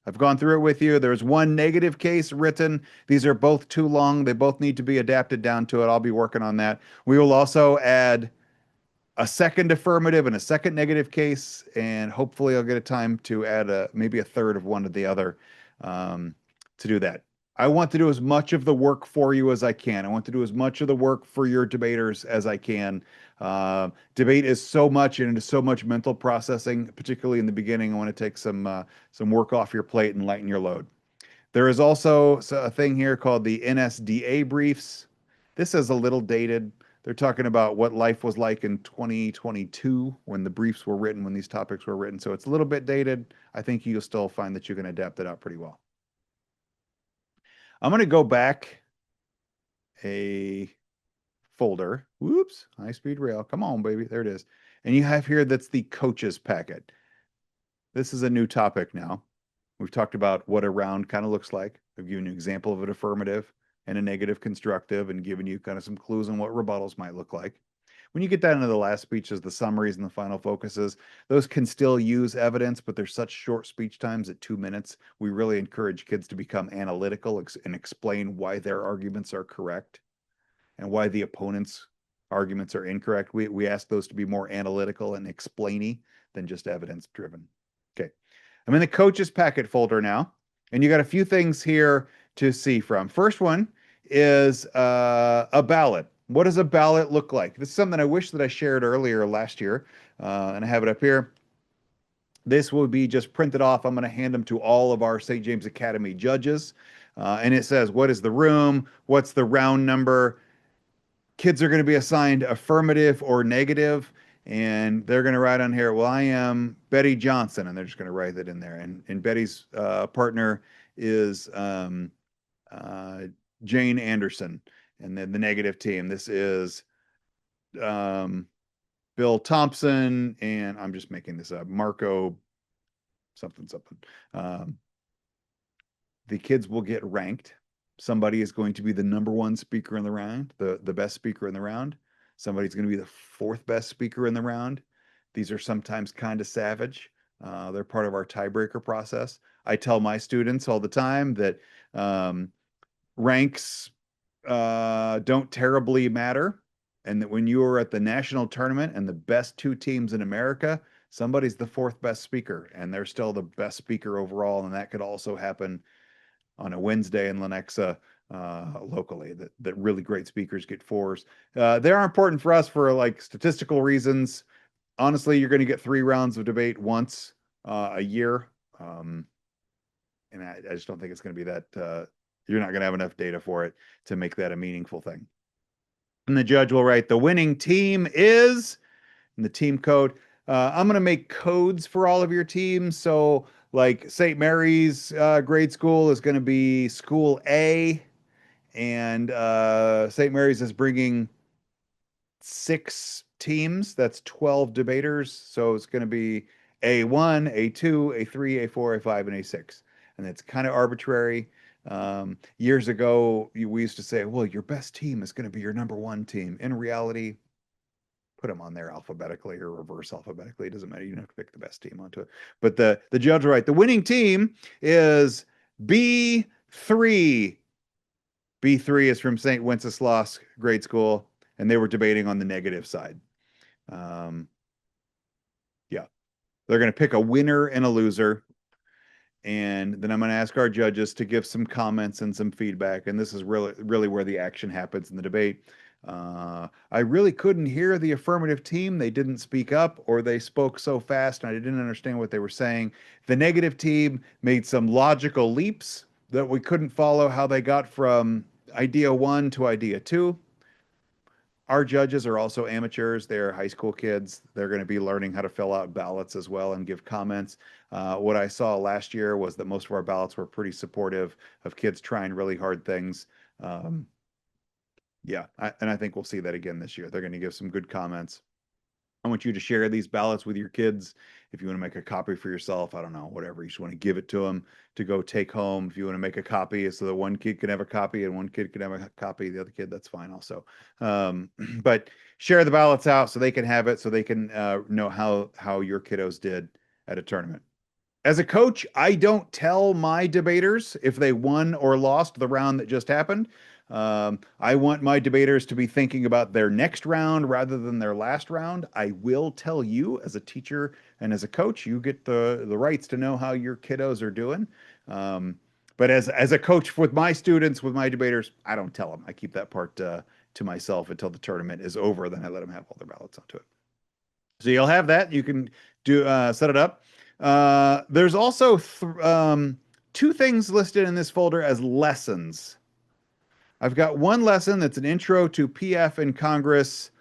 I've gone through it with you. There's one negative case written. These are both too long. They both need to be adapted down to it. I'll be working on that. We will also add a second affirmative and a second negative case, and hopefully I'll get a time to add maybe a third of one to the other to do that. I want to do as much of the work for you as I can. I want to do as much of the work for your debaters as I can. Debate is so much, and it is so much mental processing, particularly in the beginning. I want to take some work off your plate and lighten your load. There is also a thing here called the NSDA briefs. This is a little dated. They're talking about what life was like in 2022 when the briefs were written, when these topics were written. So it's a little bit dated. I think you'll still find that you can adapt it out pretty well. I'm going to go back a folder. Whoops, high speed rail. Come on, baby. There it is. And you have here, that's the coaches packet. This is a new topic now. We've talked about what a round kind of looks like. I've given you an example of an affirmative and a negative constructive and given you kind of some clues on what rebuttals might look like. When you get down into the last speeches, the summaries and the final focuses, those can still use evidence, but they're such short speech times at 2 minutes. We really encourage kids to become analytical and explain why their arguments are correct and why the opponent's arguments are incorrect. We ask those to be more analytical and explainy than just evidence driven. Okay. I'm in the coaches packet folder now, and you got a few things here to see from. First one is a ballot. What does a ballot look like? This is something I wish that I shared earlier last year, and I have it up here. This will be just printed off. I'm going to hand them to all of our St. James Academy judges, and it says, what is the room? What's the round number? Kids are going to be assigned affirmative or negative, and they're going to write on here, well, I am Betty Johnson, and they're just going to write that in there. And Betty's partner is Jane Anderson. And then the negative team, this is Bill Thompson, and I'm just making this up, Marco something. The kids will get ranked. Somebody is going to be the number one speaker in the round, the best speaker in the round. Somebody's going to be the fourth best speaker in the round. These are sometimes kind of savage. They're part of our tiebreaker process. I tell my students all the time that ranks don't terribly matter, and that when you are at the national tournament and the best two teams in America, somebody's the fourth best speaker, and they're still the best speaker overall, and that could also happen on a Wednesday in Lenexa locally, that really great speakers get fours. They are important for us for like statistical reasons. Honestly, you're going to get 3 rounds of debate once a year. And I just don't think it's going to be that, you're not going to have enough data for it to make that a meaningful thing. And the judge will write, the winning team is, in the team code. I'm going to make codes for all of your teams. So like St. Mary's grade school is going to be school A. And St. Mary's is bringing 6 teams. That's 12 debaters. So it's going to be A1, A2, A3, A4, A5, and A6. And it's kind of arbitrary. Years ago, we used to say, well, your best team is going to be your number one team. In reality, put them on there alphabetically or reverse alphabetically. It doesn't matter. You don't have to pick the best team onto it. But the judge right. The winning team is B3. B3 is from St. Wenceslas Grade School, and they were debating on the negative side. Um, yeah, they're going to pick a winner and a loser. And then I'm going to ask our judges to give some comments and some feedback. And this is really where the action happens in the debate. I really couldn't hear the affirmative team. They didn't speak up, or they spoke so fast and I didn't understand what they were saying. The negative team made some logical leaps that we couldn't follow how they got from idea one to idea two. Our judges are also amateurs. They're high school kids. They're going to be learning how to fill out ballots as well and give comments. What I saw last year was that most of our ballots were pretty supportive of kids trying really hard things. Um, yeah, and I think we'll see that again this year. They're going to give some good comments. I want you to share these ballots with your kids. If you want to make a copy for yourself, I don't know, whatever. You just want to give it to them to go take home. If you want to make a copy so that one kid can have a copy and one kid can have a copy, the other kid, that's fine also. But share the ballots out so they can have it, so they can know how your kiddos did at a tournament. As a coach, I don't tell my debaters if they won or lost the round that just happened. I want my debaters to be thinking about their next round rather than their last round. I will tell you as a teacher and as a coach, you get the rights to know how your kiddos are doing. But as a coach with my students, with my debaters, I don't tell them. I keep that part to myself until the tournament is over. Then I let them have all their ballots onto it. So you'll have that. You can do set it up. There's also 2 things listed in this folder as lessons. I've got one lesson that's an intro to PF in Congress.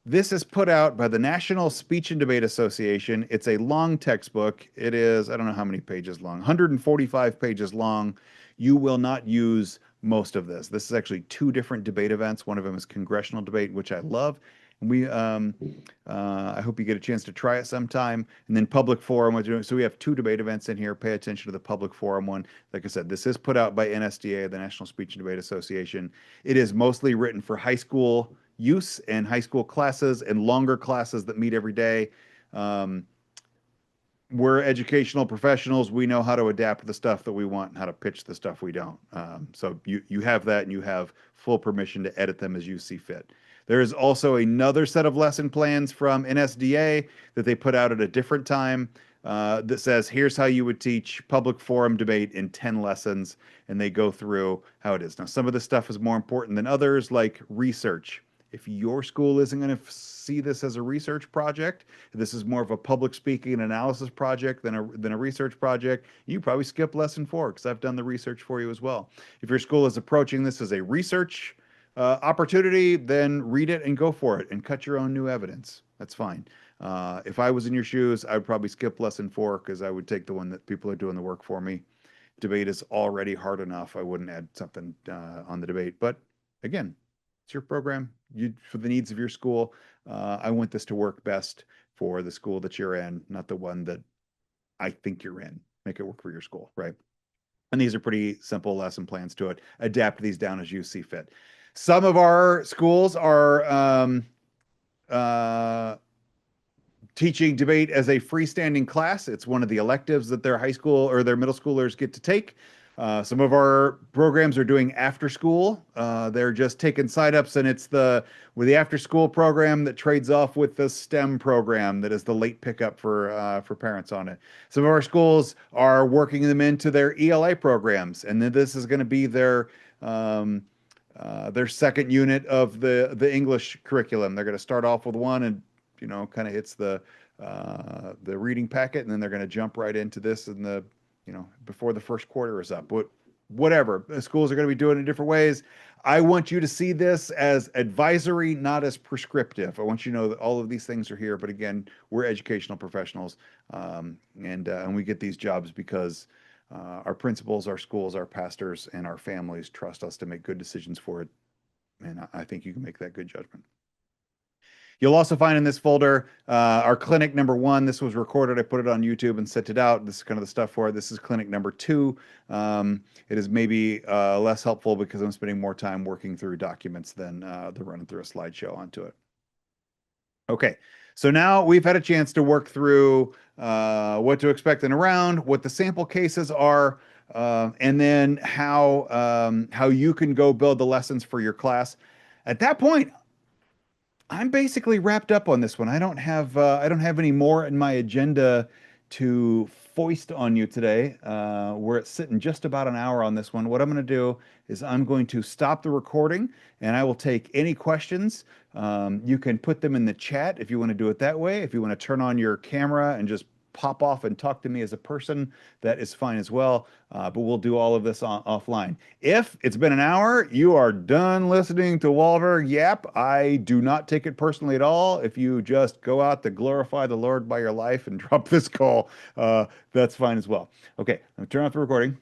This is put out by the National Speech and Debate Association. It's a long textbook. It is, I don't know how many pages long, 145 pages long. You will not use most of this. This is actually 2 different debate events. One of them is congressional debate, which I love. I hope you get a chance to try it sometime. And then public forum. So we have 2 debate events in here. Pay attention to the public forum one. Like I said, this is put out by NSDA, the National Speech and Debate Association. It is mostly written for high school use and high school classes and longer classes that meet every day. We're educational professionals. We know how to adapt the stuff that we want and how to pitch the stuff we don't. So you have that, and you have full permission to edit them as you see fit. There is also another set of lesson plans from NSDA that they put out at a different time that says, here's how you would teach public forum debate in 10 lessons, and they go through how it is. Now, some of this stuff is more important than others, like research. If your school isn't going to see this as a research project, this is more of a public speaking and analysis project than a research project, you probably skip lesson 4 because I've done the research for you as well. If your school is approaching this as a research opportunity, then read it and go for it and cut your own new evidence. That's fine. If I was in your shoes, I would probably skip lesson 4 because I would take the one that people are doing the work for me. Debate is already hard enough. I wouldn't add something on the debate. But again, it's your program for the needs of your school. I want this to work best for the school that you're in, not the one that I think you're in. Make it work for your school, right? And these are pretty simple lesson plans to it. Adapt these down as you see fit. Some of our schools are teaching debate as a freestanding class. It's one of the electives that their high school or their middle schoolers get to take. Some of our programs are doing after school. They're just taking sign-ups, and it's the after school program that trades off with the STEM program that is the late pickup for parents on it. Some of our schools are working them into their ELA programs, and then this is going to be their second unit of the English curriculum. They're going to start off with one and kind of hits the reading packet, and then they're going to jump right into this in the before the first quarter is up. Whatever. The schools are going to be doing it in different ways. I want you to see this as advisory, not as prescriptive. I want you to know that all of these things are here, but again, we're educational professionals, and we get these jobs because Our principals, our schools, our pastors, and our families trust us to make good decisions for it. And I think you can make that good judgment. You'll also find in this folder our clinic number one. This was recorded. I put it on YouTube and sent it out. This is kind of the stuff for it. This is clinic number two. It is maybe less helpful because I'm spending more time working through documents than the running through a slideshow onto it. Okay, so now we've had a chance to work through what to expect in a round, what the sample cases are, and then how you can go build the lessons for your class. At that point, I'm basically wrapped up on this one. I don't have any more in my agenda to foist on you today. We're at sitting just about an hour on this one. What I'm going to do is I'm going to stop the recording and I will take any questions. You can put them in the chat if you want to do it that way. If you want to turn on your camera and just pop off and talk to me as a person, that is fine as well. But we'll do all of this offline. If it's been an hour, you are done listening to Wahlberg yap. I do not take it personally at all. If you just go out to glorify the Lord by your life and drop this call, that's fine as well. Okay, I'm turn off the recording.